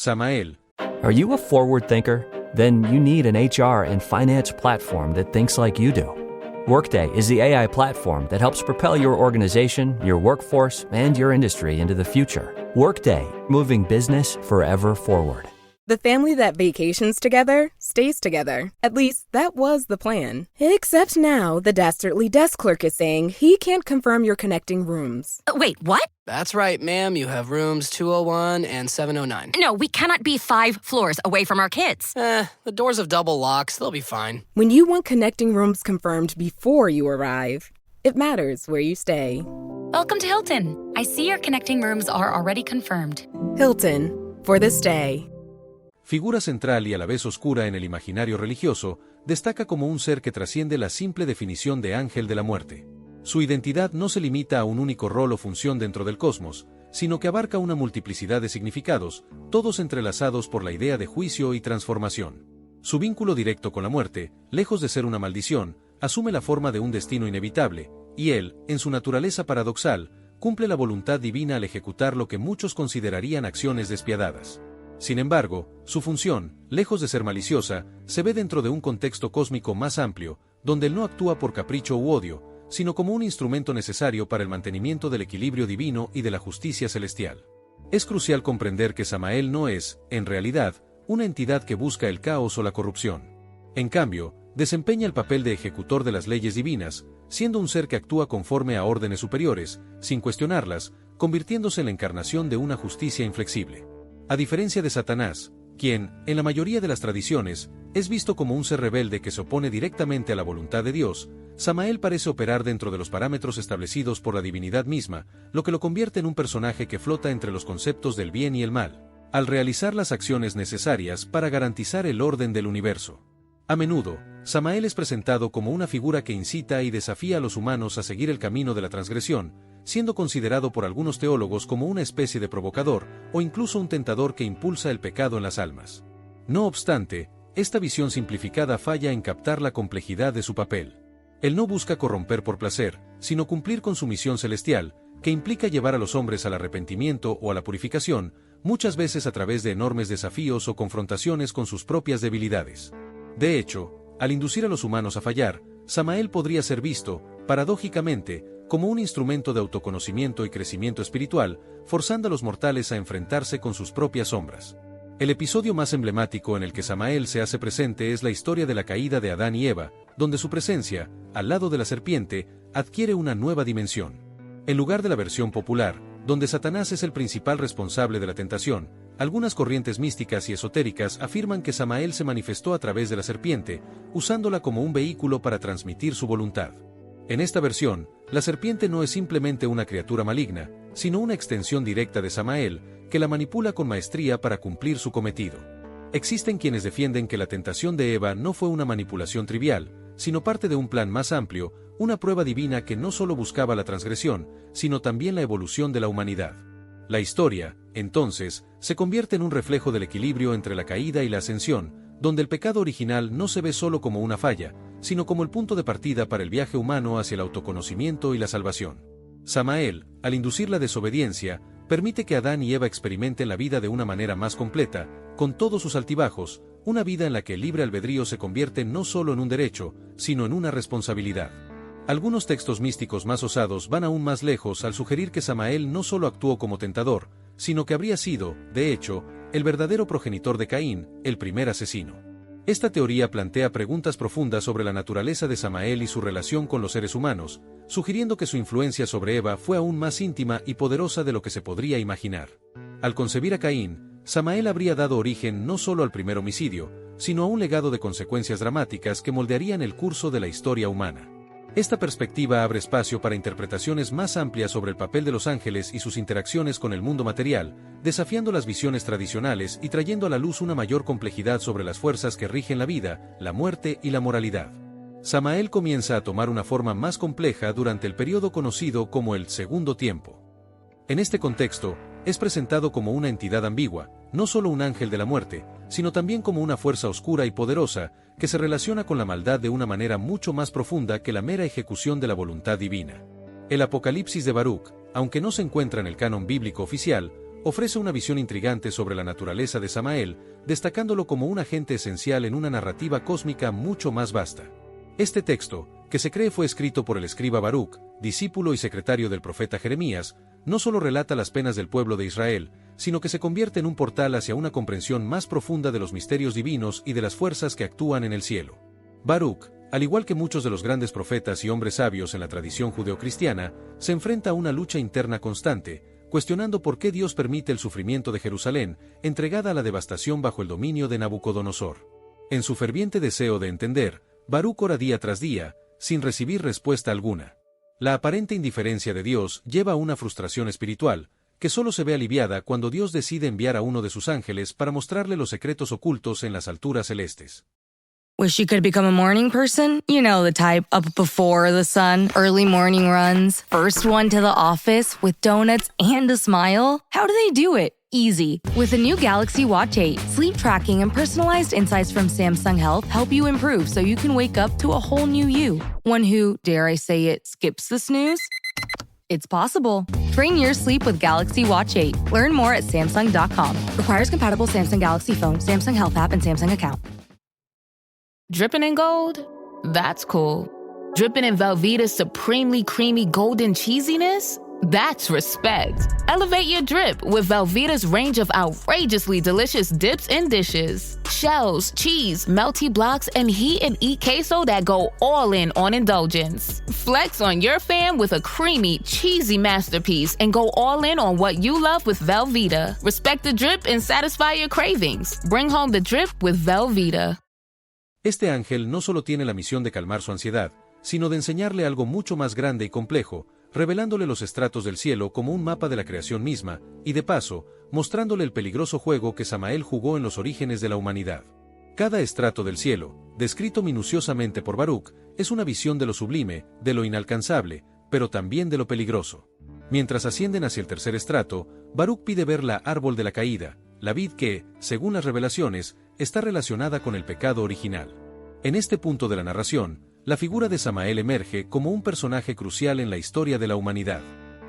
Samael. Are you a forward thinker? Then you need an HR and finance platform that thinks like you do. Workday is the AI platform that helps propel your organization, your workforce, and your industry into the future. Workday, moving business forever forward. The family that vacations together stays together. At least, that was the plan. Except now, the Dastardly desk clerk is saying he can't confirm your connecting rooms. Wait, what? That's right, ma'am. You have rooms 201 and 709. No, we cannot be 5 floors away from our kids. The doors have double locks. They'll be fine. When you want connecting rooms confirmed before you arrive, it matters where you stay. Welcome to Hilton. I see your connecting rooms are already confirmed. Hilton, for the stay. Figura central y a la vez oscura en el imaginario religioso, destaca como un ser que trasciende la simple definición de ángel de la muerte. Su identidad no se limita a un único rol o función dentro del cosmos, sino que abarca una multiplicidad de significados, todos entrelazados por la idea de juicio y transformación. Su vínculo directo con la muerte, lejos de ser una maldición, asume la forma de un destino inevitable, y él, en su naturaleza paradoxal, cumple la voluntad divina al ejecutar lo que muchos considerarían acciones despiadadas. Sin embargo, su función, lejos de ser maliciosa, se ve dentro de un contexto cósmico más amplio, donde él no actúa por capricho u odio, sino como un instrumento necesario para el mantenimiento del equilibrio divino y de la justicia celestial. Es crucial comprender que Samael no es, en realidad, una entidad que busca el caos o la corrupción. En cambio, desempeña el papel de ejecutor de las leyes divinas, siendo un ser que actúa conforme a órdenes superiores, sin cuestionarlas, convirtiéndose en la encarnación de una justicia inflexible. A diferencia de Satanás, quien, en la mayoría de las tradiciones, es visto como un ser rebelde que se opone directamente a la voluntad de Dios, Samael parece operar dentro de los parámetros establecidos por la divinidad misma, lo que lo convierte en un personaje que flota entre los conceptos del bien y el mal, al realizar las acciones necesarias para garantizar el orden del universo. A menudo, Samael es presentado como una figura que incita y desafía a los humanos a seguir el camino de la transgresión, siendo considerado por algunos teólogos como una especie de provocador, o incluso un tentador que impulsa el pecado en las almas. No obstante, esta visión simplificada falla en captar la complejidad de su papel. Él no busca corromper por placer, sino cumplir con su misión celestial, que implica llevar a los hombres al arrepentimiento o a la purificación, muchas veces a través de enormes desafíos o confrontaciones con sus propias debilidades. De hecho, al inducir a los humanos a fallar, Samael podría ser visto, paradójicamente, como un instrumento de autoconocimiento y crecimiento espiritual, forzando a los mortales a enfrentarse con sus propias sombras. El episodio más emblemático en el que Samael se hace presente es la historia de la caída de Adán y Eva, donde su presencia, al lado de la serpiente, adquiere una nueva dimensión. En lugar de la versión popular, donde Satanás es el principal responsable de la tentación, algunas corrientes místicas y esotéricas afirman que Samael se manifestó a través de la serpiente, usándola como un vehículo para transmitir su voluntad. En esta versión, la serpiente no es simplemente una criatura maligna, sino una extensión directa de Samael, que la manipula con maestría para cumplir su cometido. Existen quienes defienden que la tentación de Eva no fue una manipulación trivial, sino parte de un plan más amplio, una prueba divina que no solo buscaba la transgresión, sino también la evolución de la humanidad. La historia, entonces, se convierte en un reflejo del equilibrio entre la caída y la ascensión, donde el pecado original no se ve solo como una falla, sino como el punto de partida para el viaje humano hacia el autoconocimiento y la salvación. Samael, al inducir la desobediencia, permite que Adán y Eva experimenten la vida de una manera más completa, con todos sus altibajos, una vida en la que el libre albedrío se convierte no solo en un derecho, sino en una responsabilidad. Algunos textos místicos más osados van aún más lejos al sugerir que Samael no solo actuó como tentador, sino que habría sido, de hecho, el verdadero progenitor de Caín, el primer asesino. Esta teoría plantea preguntas profundas sobre la naturaleza de Samael y su relación con los seres humanos, sugiriendo que su influencia sobre Eva fue aún más íntima y poderosa de lo que se podría imaginar. Al concebir a Caín, Samael habría dado origen no solo al primer homicidio, sino a un legado de consecuencias dramáticas que moldearían el curso de la historia humana. Esta perspectiva abre espacio para interpretaciones más amplias sobre el papel de los ángeles y sus interacciones con el mundo material, desafiando las visiones tradicionales y trayendo a la luz una mayor complejidad sobre las fuerzas que rigen la vida, la muerte y la moralidad. Samael comienza a tomar una forma más compleja durante el periodo conocido como el Segundo Tiempo. En este contexto, es presentado como una entidad ambigua, no solo un ángel de la muerte, sino también como una fuerza oscura y poderosa, que se relaciona con la maldad de una manera mucho más profunda que la mera ejecución de la voluntad divina. El Apocalipsis de Baruch, aunque no se encuentra en el canon bíblico oficial, ofrece una visión intrigante sobre la naturaleza de Samael, destacándolo como un agente esencial en una narrativa cósmica mucho más vasta. Este texto, que se cree fue escrito por el escriba Baruc, discípulo y secretario del profeta Jeremías, no solo relata las penas del pueblo de Israel, sino que se convierte en un portal hacia una comprensión más profunda de los misterios divinos y de las fuerzas que actúan en el cielo. Baruc, al igual que muchos de los grandes profetas y hombres sabios en la tradición judeocristiana, se enfrenta a una lucha interna constante, cuestionando por qué Dios permite el sufrimiento de Jerusalén, entregada a la devastación bajo el dominio de Nabucodonosor. En su ferviente deseo de entender, Baruc ora día tras día, sin recibir respuesta alguna. La aparente indiferencia de Dios lleva a una frustración espiritual, que solo se ve aliviada cuando Dios decide enviar a uno de sus ángeles para mostrarle los secretos ocultos en las alturas celestes. Wish you could become a morning person? You know the type, up before the sun, early morning runs, first one to the office with donuts and a smile. How do they do it? Easy. With the new Galaxy Watch 8, sleep tracking and personalized insights from Samsung Health help you improve so you can wake up to a whole new you. One who, dare I say it, skips the snooze? It's possible. Train your sleep with Galaxy Watch 8. Learn more at Samsung.com. Requires compatible Samsung Galaxy phone, Samsung Health app, and Samsung account. Dripping in gold? That's cool. Dripping in Velveeta's supremely creamy golden cheesiness? That's respect. Elevate your drip with Velveeta's range of outrageously delicious dips and dishes. Shells, cheese, melty blocks, and heat and eat queso that go all in on indulgence. Flex on your fam with a creamy, cheesy masterpiece and go all in on what you love with Velveeta. Respect the drip and satisfy your cravings. Bring home the drip with Velveeta. Este ángel no solo tiene la misión de calmar su ansiedad, sino de enseñarle algo mucho más grande y complejo, revelándole los estratos del cielo como un mapa de la creación misma, y de paso, mostrándole el peligroso juego que Samael jugó en los orígenes de la humanidad. Cada estrato del cielo, descrito minuciosamente por Baruc, es una visión de lo sublime, de lo inalcanzable, pero también de lo peligroso. Mientras ascienden hacia el tercer estrato, Baruc pide ver la árbol de la caída, la vid que, según las revelaciones, está relacionada con el pecado original. En este punto de la narración, la figura de Samael emerge como un personaje crucial en la historia de la humanidad.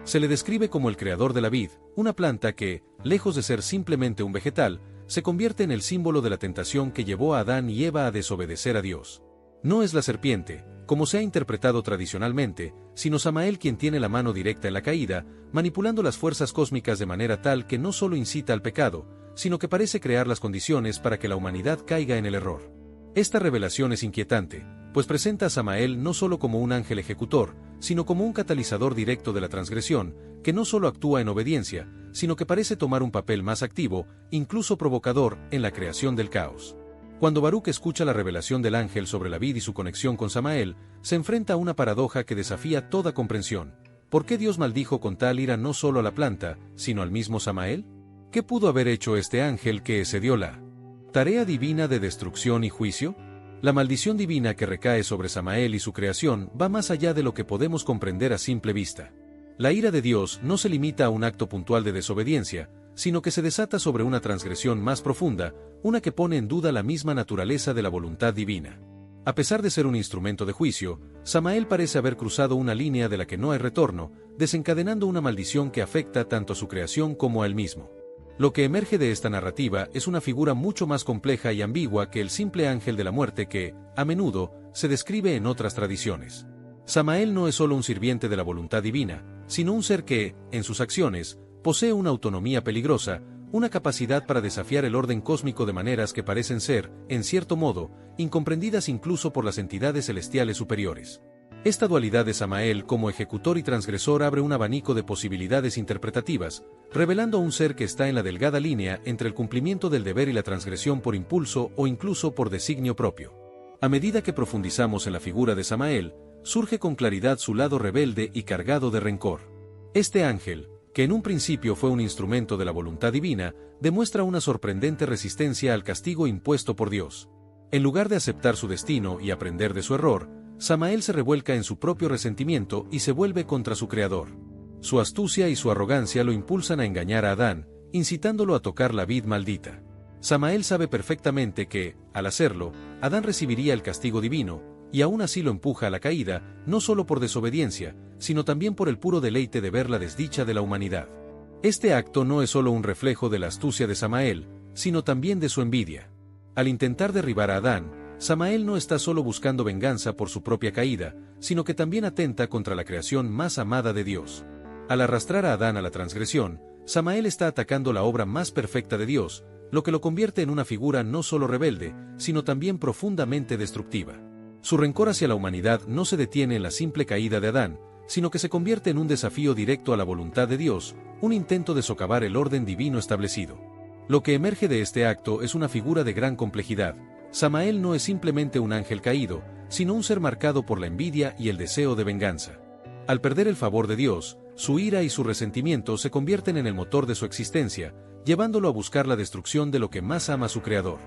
Se le describe como el creador de la vid, una planta que, lejos de ser simplemente un vegetal, se convierte en el símbolo de la tentación que llevó a Adán y Eva a desobedecer a Dios. No es la serpiente, como se ha interpretado tradicionalmente, sino Samael quien tiene la mano directa en la caída, manipulando las fuerzas cósmicas de manera tal que no solo incita al pecado, sino que parece crear las condiciones para que la humanidad caiga en el error. Esta revelación es inquietante, pues presenta a Samael no solo como un ángel ejecutor, sino como un catalizador directo de la transgresión, que no solo actúa en obediencia, sino que parece tomar un papel más activo, incluso provocador, en la creación del caos. Cuando Baruc escucha la revelación del ángel sobre la vid y su conexión con Samael, se enfrenta a una paradoja que desafía toda comprensión. ¿Por qué Dios maldijo con tal ira no solo a la planta, sino al mismo Samael? ¿Qué pudo haber hecho este ángel que excedió la tarea divina de destrucción y juicio? La maldición divina que recae sobre Samael y su creación va más allá de lo que podemos comprender a simple vista. La ira de Dios no se limita a un acto puntual de desobediencia, sino que se desata sobre una transgresión más profunda, una que pone en duda la misma naturaleza de la voluntad divina. A pesar de ser un instrumento de juicio, Samael parece haber cruzado una línea de la que no hay retorno, desencadenando una maldición que afecta tanto a su creación como a él mismo. Lo que emerge de esta narrativa es una figura mucho más compleja y ambigua que el simple ángel de la muerte que, a menudo, se describe en otras tradiciones. Samael no es solo un sirviente de la voluntad divina, sino un ser que, en sus acciones, posee una autonomía peligrosa, una capacidad para desafiar el orden cósmico de maneras que parecen ser, en cierto modo, incomprendidas incluso por las entidades celestiales superiores. Esta dualidad de Samael como ejecutor y transgresor abre un abanico de posibilidades interpretativas, revelando a un ser que está en la delgada línea entre el cumplimiento del deber y la transgresión por impulso o incluso por designio propio. A medida que profundizamos en la figura de Samael, surge con claridad su lado rebelde y cargado de rencor. Este ángel, que en un principio fue un instrumento de la voluntad divina, demuestra una sorprendente resistencia al castigo impuesto por Dios. En lugar de aceptar su destino y aprender de su error, Samael se revuelca en su propio resentimiento y se vuelve contra su creador. Su astucia y su arrogancia lo impulsan a engañar a Adán, incitándolo a tocar la vid maldita. Samael sabe perfectamente que, al hacerlo, Adán recibiría el castigo divino, y aún así lo empuja a la caída, no solo por desobediencia, sino también por el puro deleite de ver la desdicha de la humanidad. Este acto no es solo un reflejo de la astucia de Samael, sino también de su envidia. Al intentar derribar a Adán, Samael no está solo buscando venganza por su propia caída, sino que también atenta contra la creación más amada de Dios. Al arrastrar a Adán a la transgresión, Samael está atacando la obra más perfecta de Dios, lo que lo convierte en una figura no solo rebelde, sino también profundamente destructiva. Su rencor hacia la humanidad no se detiene en la simple caída de Adán, sino que se convierte en un desafío directo a la voluntad de Dios, un intento de socavar el orden divino establecido. Lo que emerge de este acto es una figura de gran complejidad. Samael no es simplemente un ángel caído, sino un ser marcado por la envidia y el deseo de venganza. Al perder el favor de Dios, su ira y su resentimiento se convierten en el motor de su existencia, llevándolo a buscar la destrucción de lo que más ama su Creador.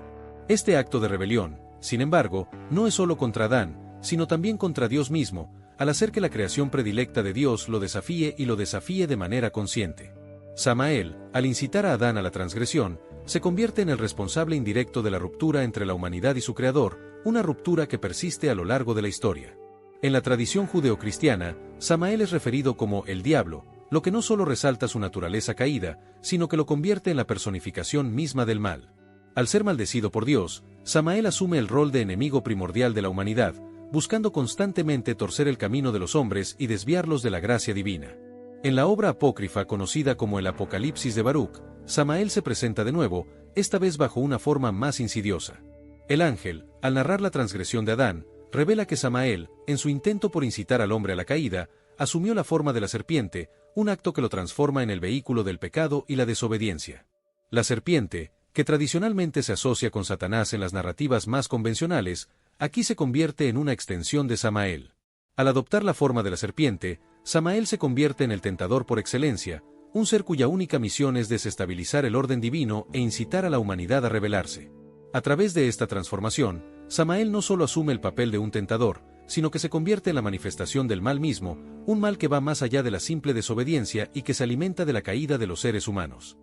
Este acto de rebelión, sin embargo, no es solo contra Adán, sino también contra Dios mismo, al hacer que la creación predilecta de Dios lo desafíe y lo desafíe de manera consciente. Samael, al incitar a Adán a la transgresión, se convierte en el responsable indirecto de la ruptura entre la humanidad y su Creador, una ruptura que persiste a lo largo de la historia. En la tradición judeocristiana, Samael es referido como el diablo, lo que no solo resalta su naturaleza caída, sino que lo convierte en la personificación misma del mal. Al ser maldecido por Dios, Samael asume el rol de enemigo primordial de la humanidad, buscando constantemente torcer el camino de los hombres y desviarlos de la gracia divina. En la obra apócrifa conocida como el Apocalipsis de Baruch, Samael se presenta de nuevo, esta vez bajo una forma más insidiosa. El ángel, al narrar la transgresión de Adán, revela que Samael, en su intento por incitar al hombre a la caída, asumió la forma de la serpiente, un acto que lo transforma en el vehículo del pecado y la desobediencia. La serpiente, que tradicionalmente se asocia con Satanás en las narrativas más convencionales, aquí se convierte en una extensión de Samael. Al adoptar la forma de la serpiente, Samael se convierte en el tentador por excelencia, un ser cuya única misión es desestabilizar el orden divino e incitar a la humanidad a rebelarse. A través de esta transformación, Samael no solo asume el papel de un tentador, sino que se convierte en la manifestación del mal mismo, un mal que va más allá de la simple desobediencia y que se alimenta de la caída de los seres humanos.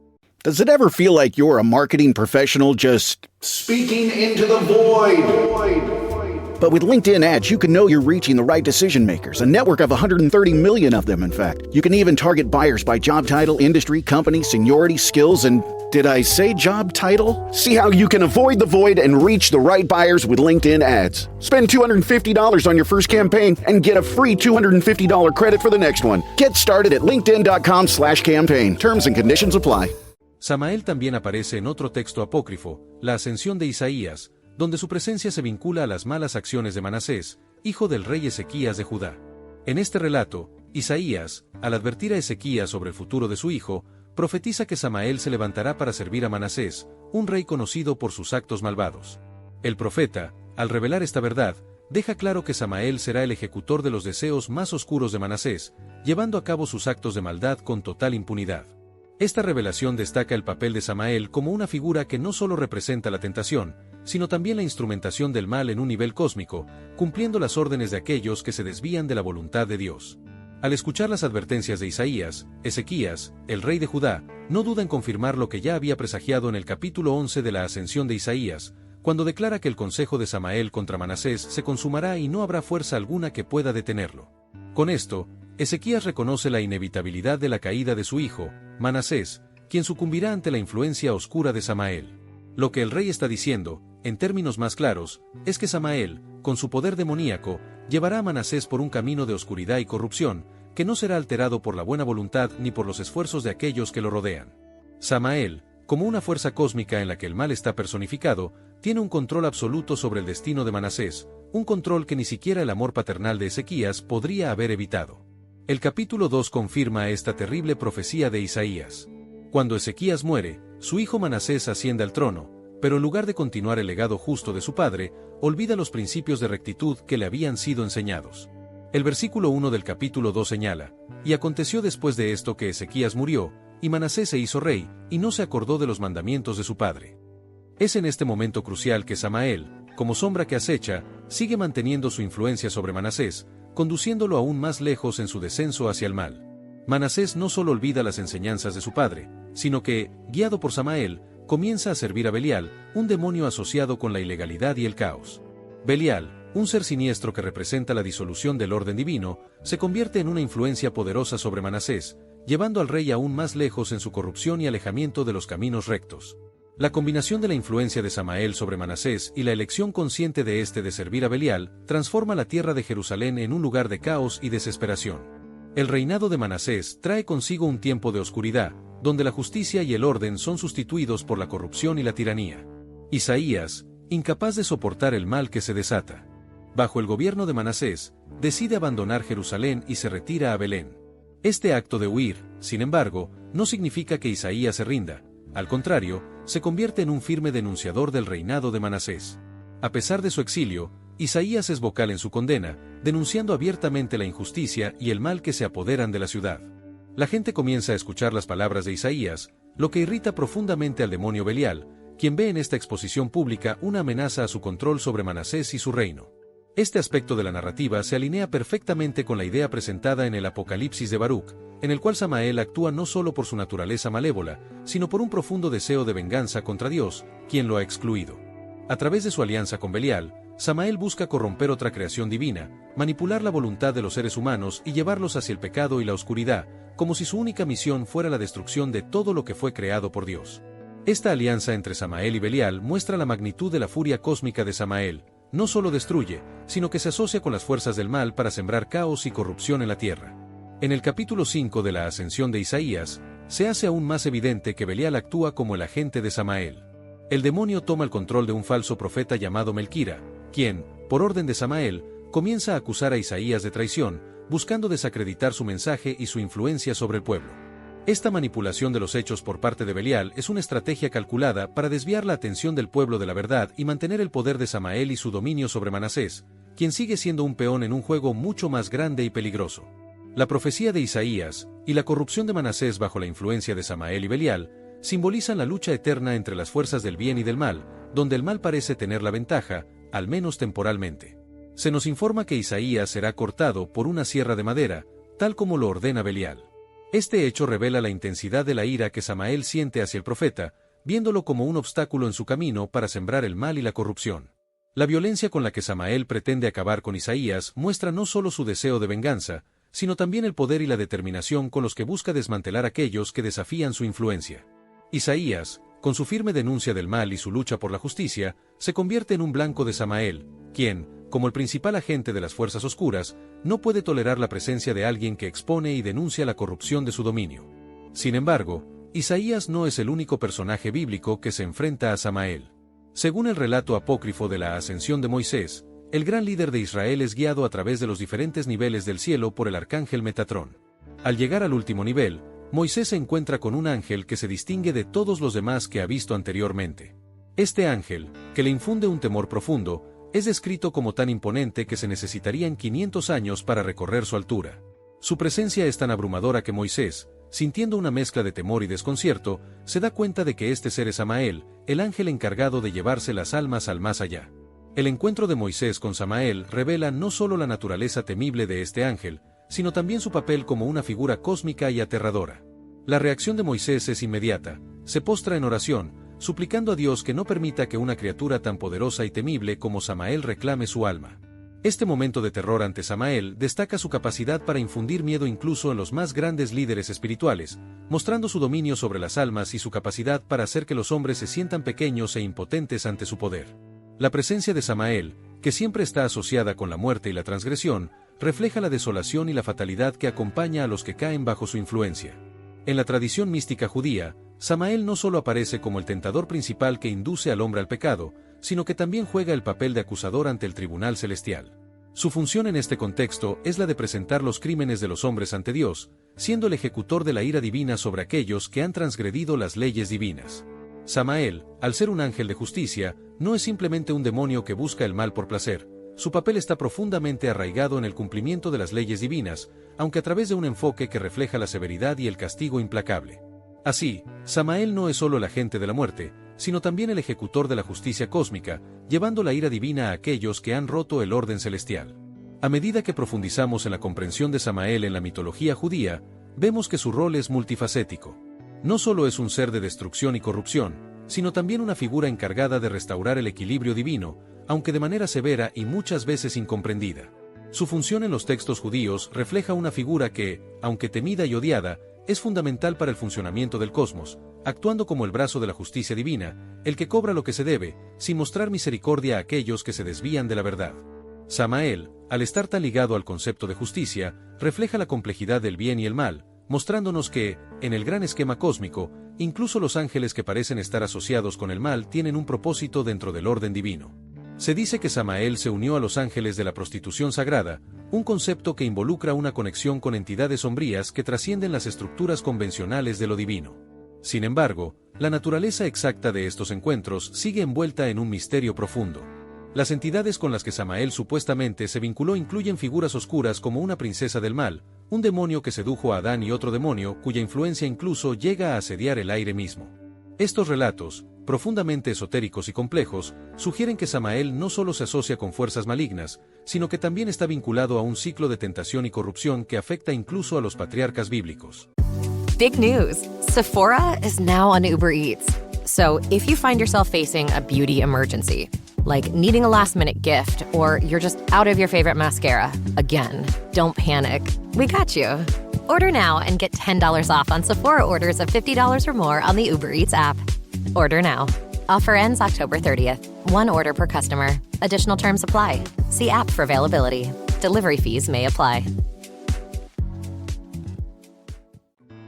Does it ever feel like you're a marketing professional just speaking into the void? But with LinkedIn ads, you can know you're reaching the right decision makers, a network of 130 million of them, in fact. You can even target buyers by job title, industry, company, seniority, skills, and did I say job title? See how you can avoid the void and reach the right buyers with LinkedIn ads. Spend $250 on your first campaign and get a free $250 credit for the next one. Get started at linkedin.com/campaign. Terms and conditions apply. Samael también aparece en otro texto apócrifo, la Ascensión de Isaías, donde su presencia se vincula a las malas acciones de Manasés, hijo del rey Ezequías de Judá. En este relato, Isaías, al advertir a Ezequías sobre el futuro de su hijo, profetiza que Samael se levantará para servir a Manasés, un rey conocido por sus actos malvados. El profeta, al revelar esta verdad, deja claro que Samael será el ejecutor de los deseos más oscuros de Manasés, llevando a cabo sus actos de maldad con total impunidad. Esta revelación destaca el papel de Samael como una figura que no solo representa la tentación, sino también la instrumentación del mal en un nivel cósmico, cumpliendo las órdenes de aquellos que se desvían de la voluntad de Dios. Al escuchar las advertencias de Isaías, Ezequías, el rey de Judá, no duda en confirmar lo que ya había presagiado en el capítulo 11 de la Ascensión de Isaías, cuando declara que el consejo de Samael contra Manasés se consumará y no habrá fuerza alguna que pueda detenerlo. Con esto, Ezequías reconoce la inevitabilidad de la caída de su hijo, Manasés, quien sucumbirá ante la influencia oscura de Samael. Lo que el rey está diciendo, en términos más claros, es que Samael, con su poder demoníaco, llevará a Manasés por un camino de oscuridad y corrupción, que no será alterado por la buena voluntad ni por los esfuerzos de aquellos que lo rodean. Samael, como una fuerza cósmica en la que el mal está personificado, tiene un control absoluto sobre el destino de Manasés, un control que ni siquiera el amor paternal de Ezequías podría haber evitado. El capítulo 2 confirma esta terrible profecía de Isaías. Cuando Ezequías muere, su hijo Manasés asciende al trono, pero en lugar de continuar el legado justo de su padre, olvida los principios de rectitud que le habían sido enseñados. El versículo 1 del capítulo 2 señala, y aconteció después de esto que Ezequías murió, y Manasés se hizo rey, y no se acordó de los mandamientos de su padre. Es en este momento crucial que Samael, como sombra que acecha, sigue manteniendo su influencia sobre Manasés, conduciéndolo aún más lejos en su descenso hacia el mal. Manasés no solo olvida las enseñanzas de su padre, sino que, guiado por Samael, comienza a servir a Belial, un demonio asociado con la ilegalidad y el caos. Belial, un ser siniestro que representa la disolución del orden divino, se convierte en una influencia poderosa sobre Manasés, llevando al rey aún más lejos en su corrupción y alejamiento de los caminos rectos. La combinación de la influencia de Samael sobre Manasés y la elección consciente de éste de servir a Belial transforma la tierra de Jerusalén en un lugar de caos y desesperación. El reinado de Manasés trae consigo un tiempo de oscuridad, donde la justicia y el orden son sustituidos por la corrupción y la tiranía. Isaías, incapaz de soportar el mal que se desata bajo el gobierno de Manasés, decide abandonar Jerusalén y se retira a Belén. Este acto de huir, sin embargo, no significa que Isaías se rinda. Al contrario, se convierte en un firme denunciador del reinado de Manasés. A pesar de su exilio, Isaías es vocal en su condena, denunciando abiertamente la injusticia y el mal que se apoderan de la ciudad. La gente comienza a escuchar las palabras de Isaías, lo que irrita profundamente al demonio Belial, quien ve en esta exposición pública una amenaza a su control sobre Manasés y su reino. Este aspecto de la narrativa se alinea perfectamente con la idea presentada en el Apocalipsis de Baruch, en el cual Samael actúa no solo por su naturaleza malévola, sino por un profundo deseo de venganza contra Dios, quien lo ha excluido. A través de su alianza con Belial, Samael busca corromper otra creación divina, manipular la voluntad de los seres humanos y llevarlos hacia el pecado y la oscuridad, como si su única misión fuera la destrucción de todo lo que fue creado por Dios. Esta alianza entre Samael y Belial muestra la magnitud de la furia cósmica de Samael. No solo destruye, sino que se asocia con las fuerzas del mal para sembrar caos y corrupción en la tierra. En el capítulo 5 de la Ascensión de Isaías, se hace aún más evidente que Belial actúa como el agente de Samael. El demonio toma el control de un falso profeta llamado Melquira, quien, por orden de Samael, comienza a acusar a Isaías de traición, buscando desacreditar su mensaje y su influencia sobre el pueblo. Esta manipulación de los hechos por parte de Belial es una estrategia calculada para desviar la atención del pueblo de la verdad y mantener el poder de Samael y su dominio sobre Manasés, quien sigue siendo un peón en un juego mucho más grande y peligroso. La profecía de Isaías, y la corrupción de Manasés bajo la influencia de Samael y Belial, simbolizan la lucha eterna entre las fuerzas del bien y del mal, donde el mal parece tener la ventaja, al menos temporalmente. Se nos informa que Isaías será cortado por una sierra de madera, tal como lo ordena Belial. Este hecho revela la intensidad de la ira que Samael siente hacia el profeta, viéndolo como un obstáculo en su camino para sembrar el mal y la corrupción. La violencia con la que Samael pretende acabar con Isaías muestra no solo su deseo de venganza, sino también el poder y la determinación con los que busca desmantelar a aquellos que desafían su influencia. Isaías, con su firme denuncia del mal y su lucha por la justicia, se convierte en un blanco de Samael, quien, como el principal agente de las fuerzas oscuras, no puede tolerar la presencia de alguien que expone y denuncia la corrupción de su dominio. Sin embargo, Isaías no es el único personaje bíblico que se enfrenta a Samael. Según el relato apócrifo de la ascensión de Moisés, el gran líder de Israel es guiado a través de los diferentes niveles del cielo por el arcángel Metatrón. Al llegar al último nivel, Moisés se encuentra con un ángel que se distingue de todos los demás que ha visto anteriormente. Este ángel, que le infunde un temor profundo, es descrito como tan imponente que se necesitarían 500 años para recorrer su altura. Su presencia es tan abrumadora que Moisés, sintiendo una mezcla de temor y desconcierto, se da cuenta de que este ser es Samael, el ángel encargado de llevarse las almas al más allá. El encuentro de Moisés con Samael revela no solo la naturaleza temible de este ángel, sino también su papel como una figura cósmica y aterradora. La reacción de Moisés es inmediata, se postra en oración, suplicando a Dios que no permita que una criatura tan poderosa y temible como Samael reclame su alma. Este momento de terror ante Samael destaca su capacidad para infundir miedo incluso en los más grandes líderes espirituales, mostrando su dominio sobre las almas y su capacidad para hacer que los hombres se sientan pequeños e impotentes ante su poder. La presencia de Samael, que siempre está asociada con la muerte y la transgresión, refleja la desolación y la fatalidad que acompaña a los que caen bajo su influencia. En la tradición mística judía, Samael no solo aparece como el tentador principal que induce al hombre al pecado, sino que también juega el papel de acusador ante el tribunal celestial. Su función en este contexto es la de presentar los crímenes de los hombres ante Dios, siendo el ejecutor de la ira divina sobre aquellos que han transgredido las leyes divinas. Samael, al ser un ángel de justicia, no es simplemente un demonio que busca el mal por placer. Su papel está profundamente arraigado en el cumplimiento de las leyes divinas, aunque a través de un enfoque que refleja la severidad y el castigo implacable. Así, Samael no es solo el agente de la muerte, sino también el ejecutor de la justicia cósmica, llevando la ira divina a aquellos que han roto el orden celestial. A medida que profundizamos en la comprensión de Samael en la mitología judía, vemos que su rol es multifacético. No solo es un ser de destrucción y corrupción, sino también una figura encargada de restaurar el equilibrio divino, aunque de manera severa y muchas veces incomprendida. Su función en los textos judíos refleja una figura que, aunque temida y odiada, es fundamental para el funcionamiento del cosmos, actuando como el brazo de la justicia divina, el que cobra lo que se debe, sin mostrar misericordia a aquellos que se desvían de la verdad. Samael, al estar tan ligado al concepto de justicia, refleja la complejidad del bien y el mal, mostrándonos que, en el gran esquema cósmico, incluso los ángeles que parecen estar asociados con el mal tienen un propósito dentro del orden divino. Se dice que Samael se unió a los ángeles de la prostitución sagrada, un concepto que involucra una conexión con entidades sombrías que trascienden las estructuras convencionales de lo divino. Sin embargo, la naturaleza exacta de estos encuentros sigue envuelta en un misterio profundo. Las entidades con las que Samael supuestamente se vinculó incluyen figuras oscuras como una princesa del mal, un demonio que sedujo a Adán y otro demonio cuya influencia incluso llega a asediar el aire mismo. Estos relatos, profundamente esotéricos y complejos, sugieren que Samael no solo se asocia con fuerzas malignas, sino que también está vinculado a un ciclo de tentación y corrupción que afecta incluso a los patriarcas bíblicos. Big news! Sephora is now on Uber Eats. So if you find yourself facing a beauty emergency, like needing a last-minute gift, or you're just out of your favorite mascara, again, don't panic. We got you. Order now and get $10 off on Sephora orders of $50 or more on the Uber Eats app. Order now. Offer ends October 30th. One order per customer. Additional terms apply. See app for availability. Delivery fees may apply.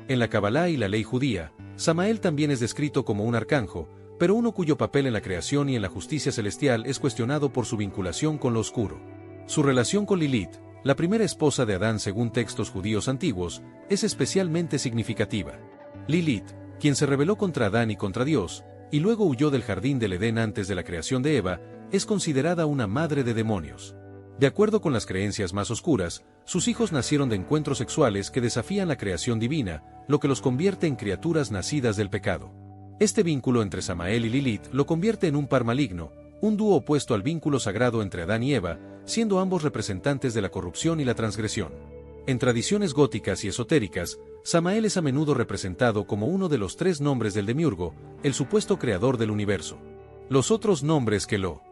En la Kabbalah y la ley judía, Samael también es descrito como un arcángel, pero uno cuyo papel en la creación y en la justicia celestial es cuestionado por su vinculación con lo oscuro. Su relación con Lilith, la primera esposa de Adán según textos judíos antiguos, es especialmente significativa. Lilith, quien se rebeló contra Adán y contra Dios, y luego huyó del jardín del Edén antes de la creación de Eva, es considerada una madre de demonios. De acuerdo con las creencias más oscuras, sus hijos nacieron de encuentros sexuales que desafían la creación divina, lo que los convierte en criaturas nacidas del pecado. Este vínculo entre Samael y Lilith lo convierte en un par maligno, un dúo opuesto al vínculo sagrado entre Adán y Eva, siendo ambos representantes de la corrupción y la transgresión. En tradiciones góticas y esotéricas, Samael es a menudo representado como uno de los 3 nombres del Demiurgo, el supuesto creador del universo. Los otros nombres que lo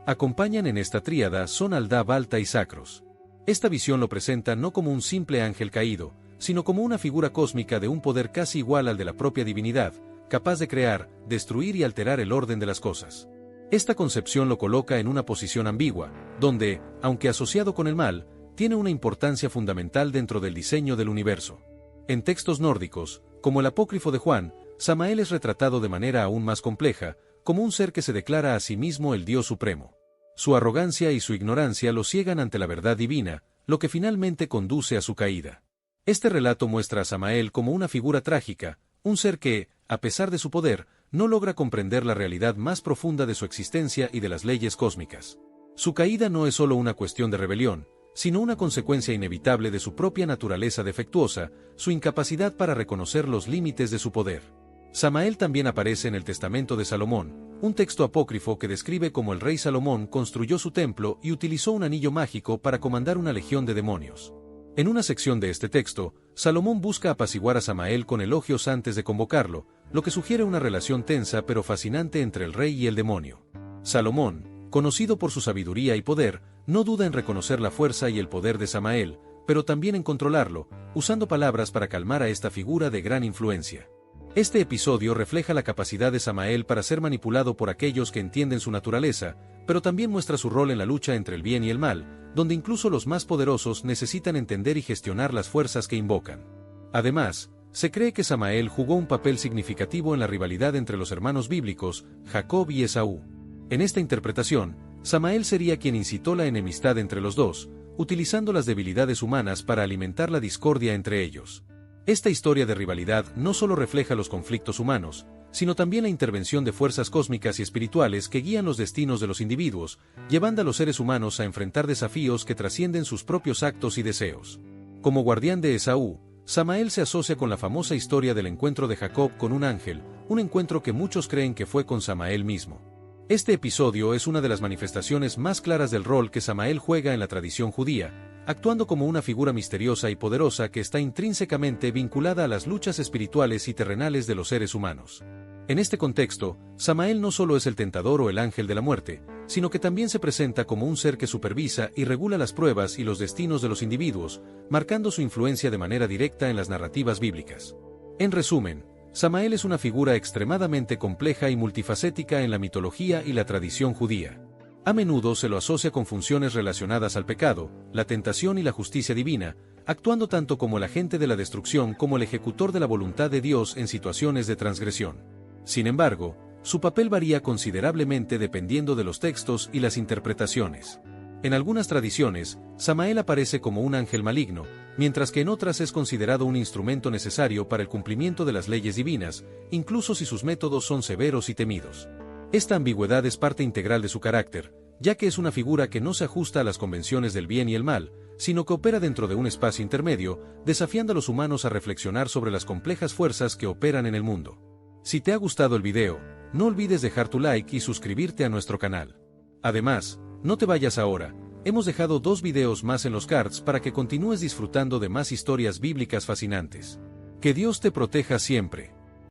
acompañan en esta tríada son Aldá, Balta y Sacros. Esta visión lo presenta no como un simple ángel caído, sino como una figura cósmica de un poder casi igual al de la propia divinidad, capaz de crear, destruir y alterar el orden de las cosas. Esta concepción lo coloca en una posición ambigua, donde, aunque asociado con el mal, tiene una importancia fundamental dentro del diseño del universo. En textos nórdicos, como el apócrifo de Juan, Samael es retratado de manera aún más compleja, como un ser que se declara a sí mismo el Dios supremo. Su arrogancia y su ignorancia lo ciegan ante la verdad divina, lo que finalmente conduce a su caída. Este relato muestra a Samael como una figura trágica, un ser que, a pesar de su poder, no logra comprender la realidad más profunda de su existencia y de las leyes cósmicas. Su caída no es solo una cuestión de rebelión, sino una consecuencia inevitable de su propia naturaleza defectuosa, su incapacidad para reconocer los límites de su poder. Samael también aparece en el Testamento de Salomón, un texto apócrifo que describe cómo el rey Salomón construyó su templo y utilizó un anillo mágico para comandar una legión de demonios. En una sección de este texto, Salomón busca apaciguar a Samael con elogios antes de convocarlo, lo que sugiere una relación tensa pero fascinante entre el rey y el demonio. Salomón, conocido por su sabiduría y poder, no duda en reconocer la fuerza y el poder de Samael, pero también en controlarlo, usando palabras para calmar a esta figura de gran influencia. Este episodio refleja la capacidad de Samael para ser manipulado por aquellos que entienden su naturaleza, pero también muestra su rol en la lucha entre el bien y el mal, donde incluso los más poderosos necesitan entender y gestionar las fuerzas que invocan. Además, se cree que Samael jugó un papel significativo en la rivalidad entre los hermanos bíblicos, Jacob y Esaú. En esta interpretación, Samael sería quien incitó la enemistad entre los dos, utilizando las debilidades humanas para alimentar la discordia entre ellos. Esta historia de rivalidad no solo refleja los conflictos humanos, sino también la intervención de fuerzas cósmicas y espirituales que guían los destinos de los individuos, llevando a los seres humanos a enfrentar desafíos que trascienden sus propios actos y deseos. Como guardián de Esaú, Samael se asocia con la famosa historia del encuentro de Jacob con un ángel, un encuentro que muchos creen que fue con Samael mismo. Este episodio es una de las manifestaciones más claras del rol que Samael juega en la tradición judía, actuando como una figura misteriosa y poderosa que está intrínsecamente vinculada a las luchas espirituales y terrenales de los seres humanos. En este contexto, Samael no solo es el tentador o el ángel de la muerte, sino que también se presenta como un ser que supervisa y regula las pruebas y los destinos de los individuos, marcando su influencia de manera directa en las narrativas bíblicas. En resumen, Samael es una figura extremadamente compleja y multifacética en la mitología y la tradición judía. A menudo se lo asocia con funciones relacionadas al pecado, la tentación y la justicia divina, actuando tanto como el agente de la destrucción como el ejecutor de la voluntad de Dios en situaciones de transgresión. Sin embargo, su papel varía considerablemente dependiendo de los textos y las interpretaciones. En algunas tradiciones, Samael aparece como un ángel maligno, mientras que en otras es considerado un instrumento necesario para el cumplimiento de las leyes divinas, incluso si sus métodos son severos y temidos. Esta ambigüedad es parte integral de su carácter, ya que es una figura que no se ajusta a las convenciones del bien y el mal, sino que opera dentro de un espacio intermedio, desafiando a los humanos a reflexionar sobre las complejas fuerzas que operan en el mundo. Si te ha gustado el video, no olvides dejar tu like y suscribirte a nuestro canal. Además, no te vayas ahora, hemos dejado 2 videos más en los cards para que continúes disfrutando de más historias bíblicas fascinantes. Que Dios te proteja siempre.